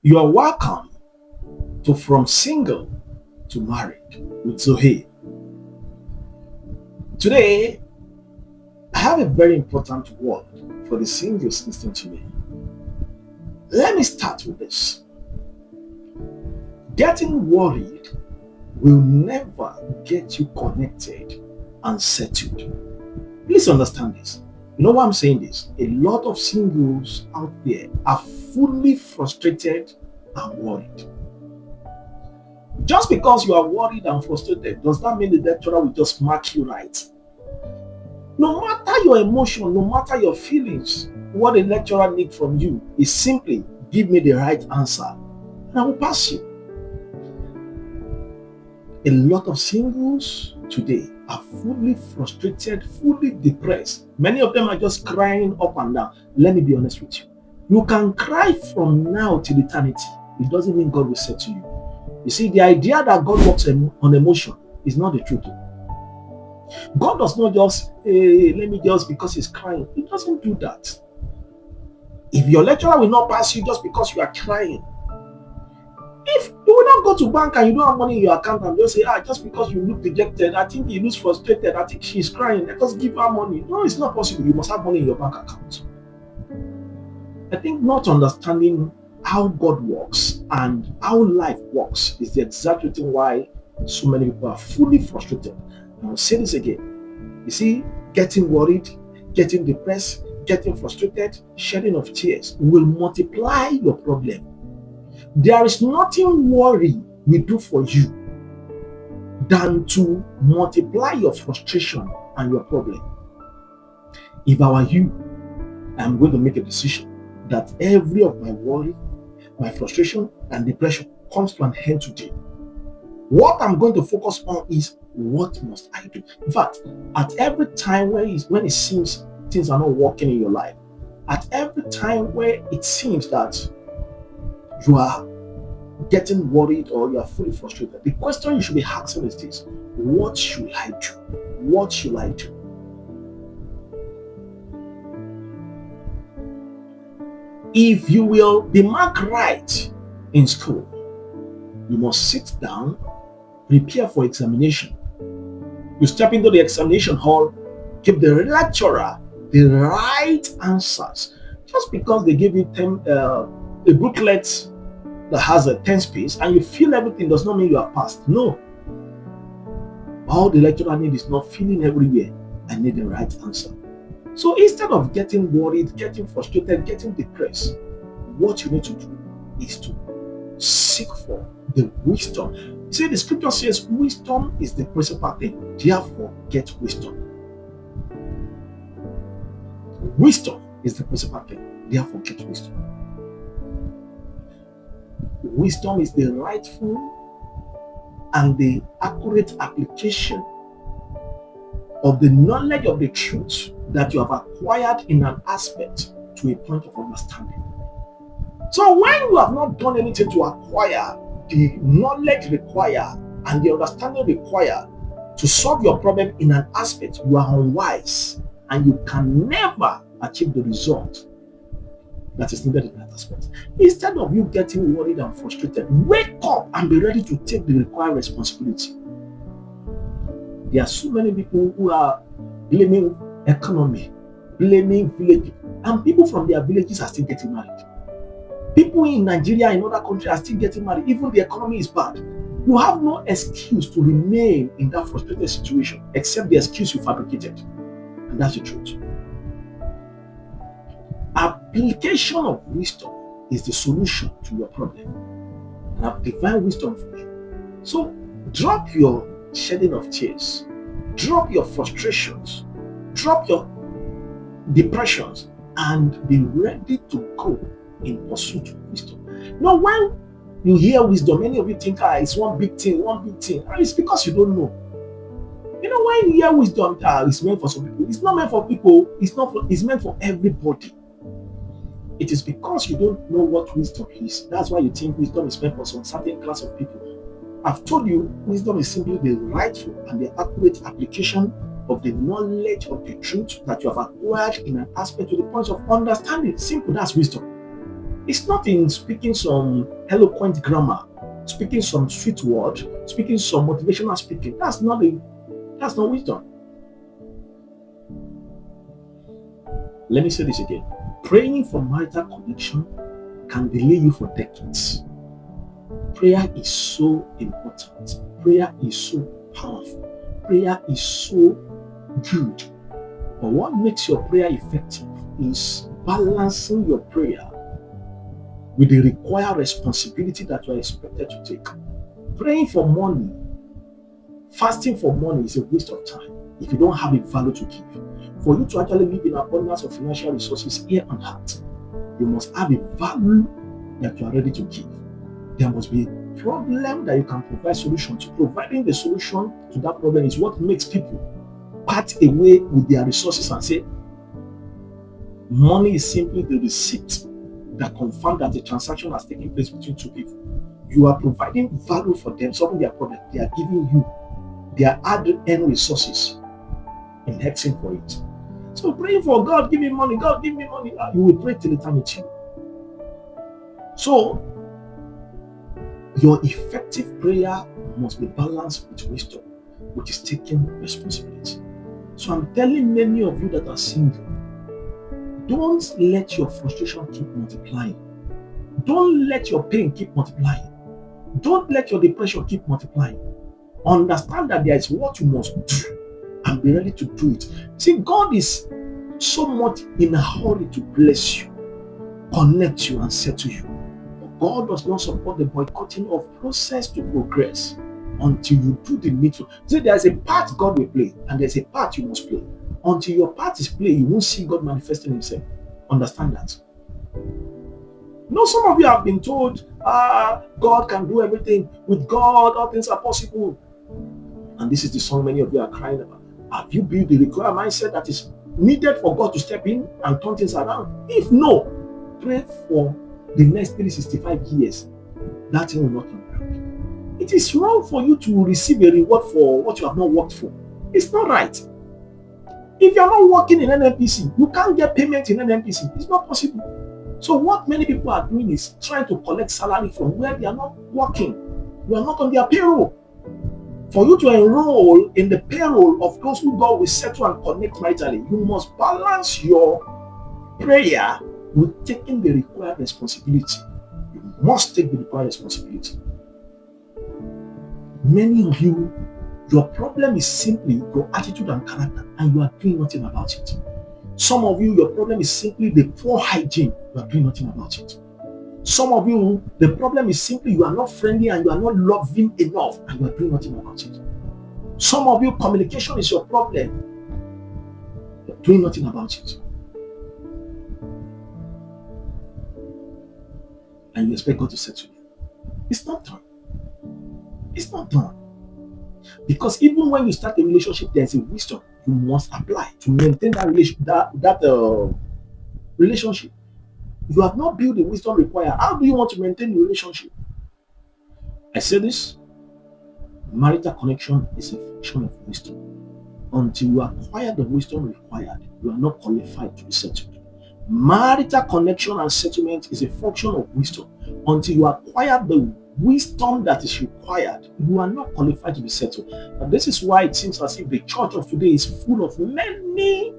You are welcome to From Single to Married with Zoe. Today, I have a very important word for the singles listening to me. Let me start with this. Getting worried will never get you connected and settled. Please understand this. You know why I'm saying this? A lot of singles out there are fully frustrated and worried. Just because you are worried and frustrated does not mean the lecturer will just mark you right. No matter your emotion, no matter your feelings, what the lecturer needs from you is simply give me the right answer and I will pass you. A lot of singles today are fully frustrated, fully depressed. Many of them are just crying up and down. Let me be honest with you. You can cry from now till eternity. It doesn't mean God will say to you. You see, the idea that God works on emotion is not the truth. God does not just, let me just because he's crying. He doesn't do that. If your lecturer will not pass you just because you are crying, if you will not go to bank and you don't have money in your account and just say, just because you look dejected, I think he looks frustrated, I think she's crying, let us give her money. No, it's not possible. You must have money in your bank account. I think not understanding how God works and how life works is the exact reason why so many people are fully frustrated. And I'll say this again. You see, getting worried, getting depressed, getting frustrated, shedding of tears will multiply your problem. There is nothing worry will do for you than to multiply your frustration and your problem. If I were you, I'm going to make a decision that every of my worry, my frustration and depression comes to an end today. What I'm going to focus on is what must I do? In fact, at every time when it seems things are not working in your life, at every time where it seems that you are getting worried or you are fully frustrated, the question you should be asking is this: what should I do? What should I do? If you will be marked right in school, you must sit down, prepare for examination. You step into the examination hall, give the lecturer the right answers. Just because they give you a booklet that has a 10 space and you feel everything does not mean you are passed. No. All the lecturer needs is not feeling everywhere. I need the right answer. So instead of getting worried, getting frustrated, getting depressed, what you need to do is to seek for the wisdom. You see, the scripture says wisdom is the principal thing. Therefore, get wisdom. Wisdom is the principal thing. Therefore, get wisdom. Wisdom is the rightful and the accurate application of the knowledge of the truth that you have acquired in an aspect to a point of understanding. So when you have not done anything to acquire the knowledge required and the understanding required to solve your problem in an aspect, you are unwise and you can never achieve the result that is needed in that aspect. Instead of you getting worried and frustrated, wake up and be ready to take the required responsibility. There are so many people who are blaming economy, blaming village, and people from their villages are still getting married. People in Nigeria and other countries are still getting married, even the economy is bad. You have no excuse to remain in that frustrated situation except the excuse you fabricated. And that's the truth. Application of wisdom is the solution to your problem. And I have divine wisdom for you. So drop your shedding of tears, drop your frustrations, drop your depressions, and be ready to go in pursuit of wisdom. Now, when you hear wisdom, many of you think, it's one big thing. It's because you don't know. You know, when you hear wisdom, it's meant for some people. It's not meant for people. It's meant for everybody. It is because you don't know what wisdom is. That's why you think wisdom is meant for some certain class of people. I've told you, wisdom is simply the rightful and the accurate application of the knowledge of the truth that you have acquired in an aspect to the point of understanding. Simple, that's wisdom. It's not in speaking some eloquent grammar, speaking some sweet word, speaking some motivational speaking. That's not wisdom. Let me say this again. Praying for marital connection can delay you for decades. Prayer is so important. Prayer is so powerful. Prayer is so good. But what makes your prayer effective is balancing your prayer with the required responsibility that you are expected to take. Praying for money, fasting for money is a waste of time if you don't have a value to give. For you to actually live in abundance of financial resources here on earth, you must have a value that you are ready to give. There must be a problem that you can provide solution to. Providing the solution to that problem is what makes people part away with their resources and say, money is simply the receipt that confirms that the transaction has taken place between two people. You are providing value for them, solving their problem. They are giving you their hard-earned resources in exchange for it. So praying for God, give me money, God, give me money. You will pray till eternity. So your effective prayer must be balanced with wisdom, which is taking responsibility. So I'm telling many of you that are single, don't let your frustration keep multiplying. Don't let your pain keep multiplying. Don't let your depression keep multiplying. Understand that there is what you must do and be ready to do it. See, God is so much in a hurry to bless you, connect you, and settle you. But God does not support the boycotting of process to progress until you do the needful. See, there's a part God will play, and there's a part you must play. Until your part is played, you won't see God manifesting Himself. Understand that. No, some of you have been told, God can do everything. With God, all things are possible. And this is the song many of you are crying about. Have you built the required mindset that is needed for God to step in and turn things around? If no, pray for the next 365 years. That thing will not come around. It is wrong for you to receive a reward for what you have not worked for. It's not right. If you are not working in NNPC, you can't get payment in NNPC. It's not possible. So what many people are doing is trying to collect salary from where they are not working. You are not on their payroll. For you to enroll in the payroll of those who God will settle and connect maritally, you must balance your prayer with taking the required responsibility. You must take the required responsibility. Many of you, your problem is simply your attitude and character, and you are doing nothing about it. Some of you, your problem is simply the poor hygiene, you are doing nothing about it. Some of you, the problem is simply you are not friendly and you are not loving enough, and you are doing nothing about it. Some of you, communication is your problem, you are doing nothing about it. And you expect God to settle you. It's not done. It's not done. Because even when you start a relationship, there's a wisdom you must apply to maintain that relationship. You have not built the wisdom required. How do you want to maintain the relationship? I say this: marital connection is a function of wisdom. Until you acquire the wisdom required, you are not qualified to be settled. Marital connection and settlement is a function of wisdom. Until you acquire the wisdom that is required, you are not qualified to be settled. And this is why it seems as if the church of today is full of many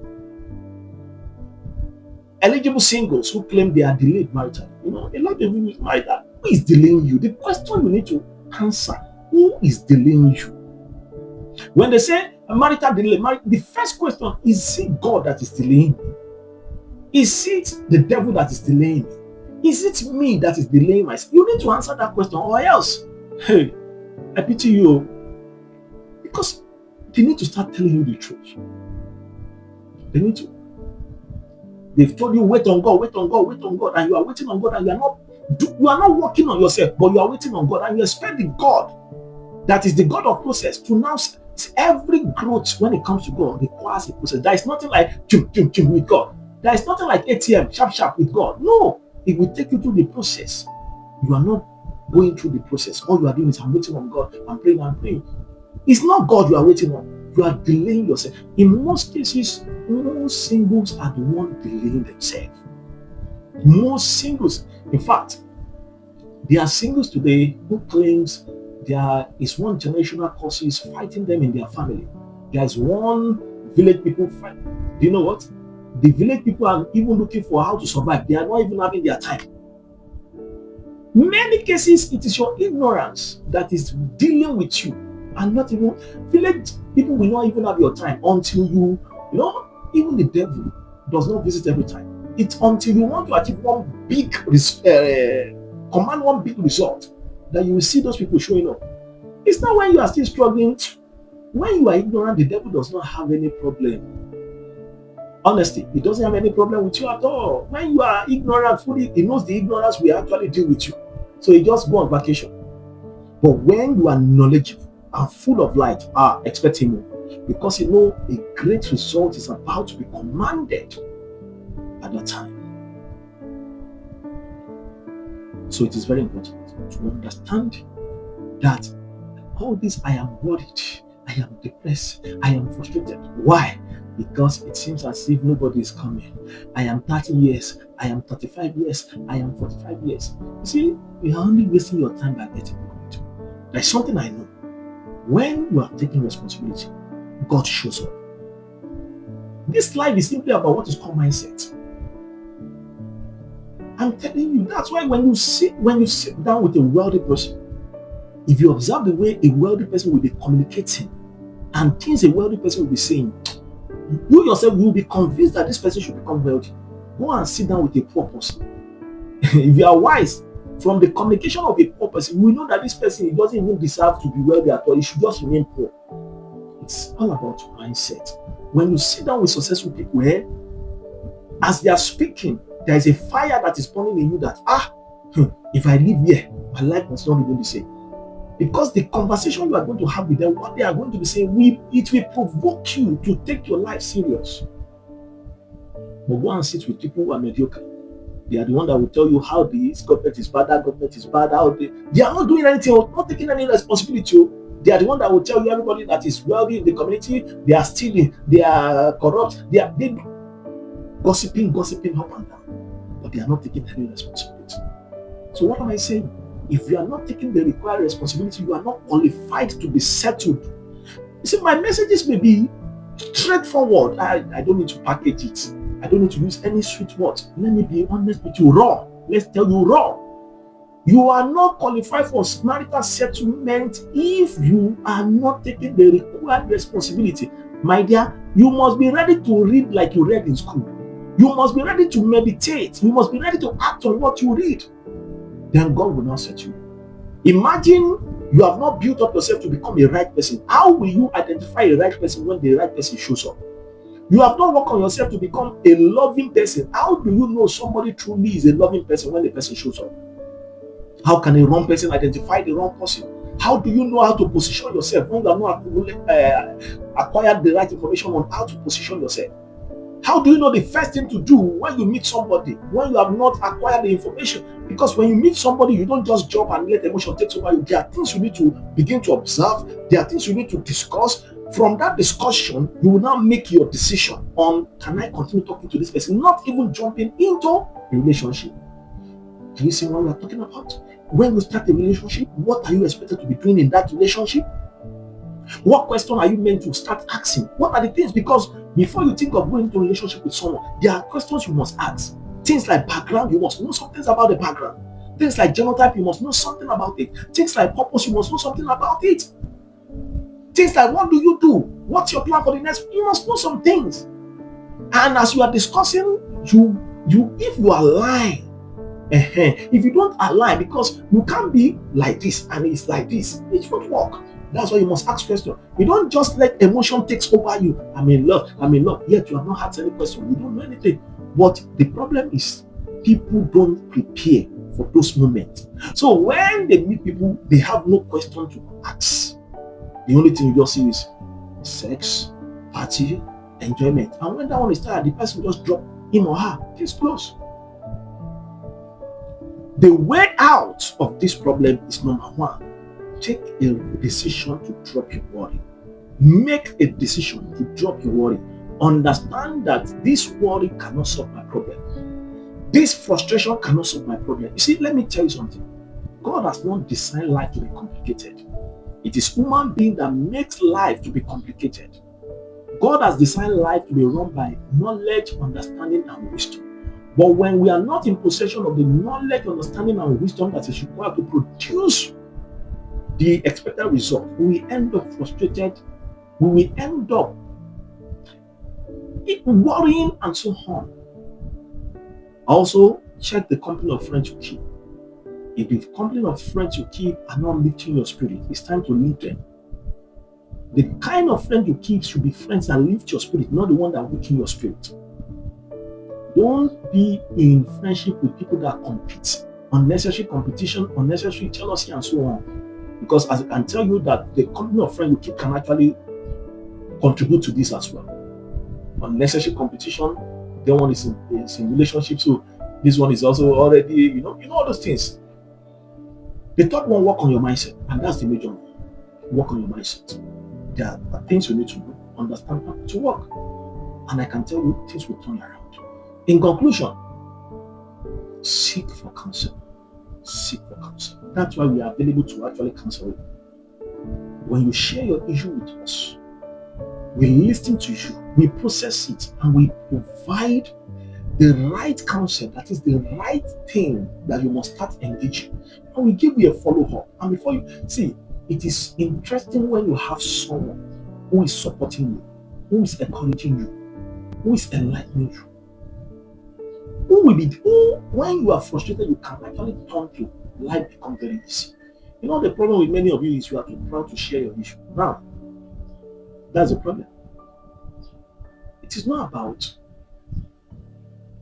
eligible singles who claim they are delayed maritally. You know, a lot of people is marital. Who is delaying you? The question you need to answer: who is delaying you? When they say a marital delay, the first question is it God that is delaying me? Is it the devil that is delaying me? Is it me that is delaying myself? You need to answer that question, or else, hey, I pity you. Because they need to start telling you the truth. They need to. They've told you, wait on God, wait on God, wait on God, and you are waiting on God, and you are not working on yourself, but you are waiting on God, and you expect the God that is the God of process to now. Every growth when it comes to God requires a process. There is nothing like chum with God. There is nothing like ATM sharp with God. No, it will take you through the process. You are not going through the process. All you are doing is I'm waiting on God. I'm praying. It's not God you are waiting on. You are delaying yourself. In most cases, most singles are the one delaying themselves. Most singles, in fact, there are singles today who claims there is one generational causes fighting them in their family. There is one village people fight. Do you know what? The village people are even looking for how to survive. They are not even having their time. Many cases, it is your ignorance that is dealing with you, and not even village people will not even have your time until even the devil does not visit every time. It's until you want to achieve command one big result that you will see those people showing up. It's not when you are still struggling. When you are ignorant, the devil does not have any problem. Honestly, he doesn't have any problem with you at all. When you are ignorant, fully, he knows the ignorance will actually deal with you. So he just go on vacation. But when you are knowledgeable and full of light, expect him more. Because you know a great result is about to be commanded at that time. So it is very important to understand that all this, I am worried, I am depressed, I am frustrated. Why? Because it seems as if nobody is coming. I am 30 years, I am 35 years, I am 45 years. You see, you are only wasting your time by getting married. There's something I know. When you are taking responsibility, God shows up. This life is simply about what is called mindset. I'm telling you, that's why when you sit down with a wealthy person, if you observe the way a wealthy person will be communicating and things a wealthy person will be saying, you yourself will be convinced that this person should become wealthy. Go and sit down with a poor person. If you are wise, from the communication of a poor person, we know that this person, he doesn't even deserve to be wealthy at all. He should just remain poor. It's all about mindset. When you sit down with successful people, as they are speaking, there is a fire that is burning in you that, if I live here, my life must not even be the same. Because the conversation you are going to have with them, what they are going to be saying, it will provoke you to take your life serious. But go and sit with people who are mediocre. They are the one that will tell you how this government is bad, that government is bad, how they are not doing anything, not taking any responsibility. They are the one that will tell you everybody that is wealthy in the community, they are stealing, they are corrupt, they gossiping up and down. But they are not taking any responsibility. So what am I saying? If you are not taking the required responsibility, you are not qualified to be settled. You see, my messages may be straightforward. I don't need to package it. I don't need to use any sweet words. Let me be honest with you, raw. Let's tell you raw. You are not qualified for marital settlement if you are not taking the required responsibility. My dear, you must be ready to read like you read in school. You must be ready to meditate. You must be ready to act on what you read. Then God will not set you. Imagine you have not built up yourself to become a right person. How will you identify a right person when the right person shows up? You have not worked on yourself to become a loving person. How do you know somebody truly is a loving person when the person shows up? How can a wrong person identify the wrong person? How do you know how to position yourself when you have not acquired the right information on how to position yourself? How do you know the first thing to do when you meet somebody, when you have not acquired the information? Because when you meet somebody, you don't just jump and let emotion take over you. There are things you need to begin to observe. There are things you need to discuss. From that discussion, you will now make your decision on, can I continue talking to this person? Not even jumping into a relationship. Can you see what we are talking about? When you start a relationship, what are you expected to be doing in that relationship? What question are you meant to start asking? What are the things? Because before you think of going into a relationship with someone, there are questions you must ask. Things like background, you must know something about the background. Things like genotype, you must know something about it. Things like purpose, you must know something about it. Things like, what do you do? What's your plan for the next? You must know some things. And as you are discussing, if you align, if you don't align, because you can't be like this and it's like this, it won't work. That's why you must ask questions. You don't just let emotion take over you. I'm in love, yet you have not had any question. You don't know anything. But the problem is, people don't prepare for those moments. So when they meet people, they have no question to ask. The only thing you just see is sex, party, enjoyment. And when that one is tired, the person just drop him or her. Case closed. The way out of this problem is number one. Take a decision to drop your worry. Make a decision to drop your worry. Understand that this worry cannot solve my problem. This frustration cannot solve my problem. You see, let me tell you something. God has not designed life to be complicated. It is human being that makes life to be complicated. God has designed life to be run by knowledge, understanding, and wisdom. But when we are not in possession of the knowledge, understanding, and wisdom that is required to produce the expected result, we will end up frustrated. We will end up worrying and so on. Also, check the company of friends you keep. If the company of friends you keep are not lifting your spirit, it's time to leave them. The kind of friend you keep should be friends that lift your spirit, not the one that weaken your spirit. Don't be in friendship with people that compete. Unnecessary competition, unnecessary jealousy, and so on. Because as I can tell you that the company of friends you keep can actually contribute to this as well. Unnecessary competition, then one is in relationship, so this one is also already, all those things. The third one, work on your mindset, and that's the major one. Work on your mindset. There are things you need to do, understand, and to work. And I can tell you, things will turn around. In conclusion, seek for counsel. Seek for counsel. That's why we are available to actually counsel you. When you share your issue with us, we listen to you, we process it, and we provide the right counsel, that is the right thing that you must start engaging. And we give you a follow-up. And before you see, it is interesting when you have someone who is supporting you, who is encouraging you, who is enlightening you. When you are frustrated, you can actually turn to life become very easy. The problem with many of you is you are too proud to share your issue. Now, that's the problem. It is not about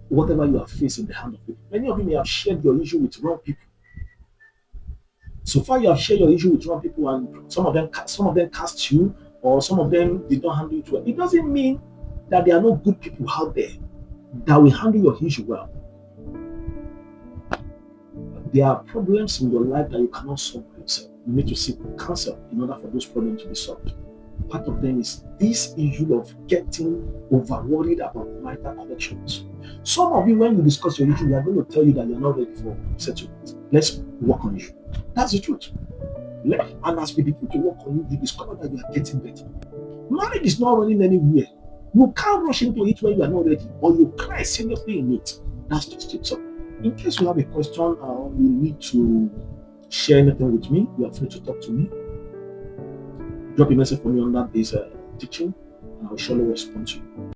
whatever you have faced in the hand of people. Many of you may have shared your issue with wrong people. So far, you have shared your issue with wrong people, and some of them cast you, or some of them did not handle it well. It doesn't mean that there are no good people out there that will handle your issue well. There are problems in your life that you cannot solve by yourself. You need to seek counsel in order for those problems to be solved. Part of them is this issue of getting over worried about marital connections. Some of you, when you discuss your issue, we are going to tell you that you're not ready for settlement. Let's work on you. That's the truth. And as we begin to work on you, you discover that you are getting better. Marriage is not running anywhere. You can't rush into it when you are not ready, or you cry seriously in it. That's just it. So, in case you have a question or you need to share anything with me, you are free to talk to me. Drop a message for me on that teaching, and I'll surely respond to you.